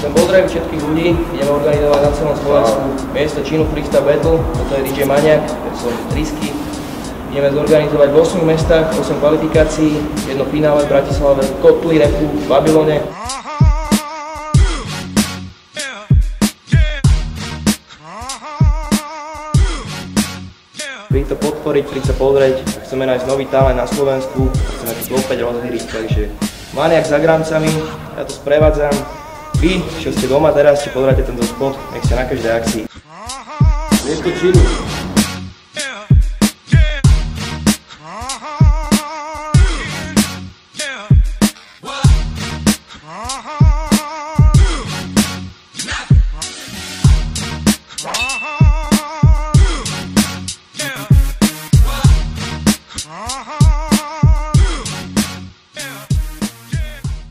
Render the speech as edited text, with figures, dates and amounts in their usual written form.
Chcem pozdraviť všetkých ľudí, ideme organizovať na celom Slovensku miesto činu Freestyle Battle, toto je DJ Maniak, to som Trisky. Ideme zorganizovať v 8 mestách, 8 kvalifikácií, jedno finále v Bratislave, Kotli, Repu, v Babylone. Príď to podporiť, príď sa pozrieť, chceme nájsť nový talent na Slovensku, chceme tu opäť rozhýriť, takže Maniak za grancami, ja to sprevádzam. Vy, čo ste doma teraz, čo pozeráte tento spot, nech ste na každej akcii. Miesto činu.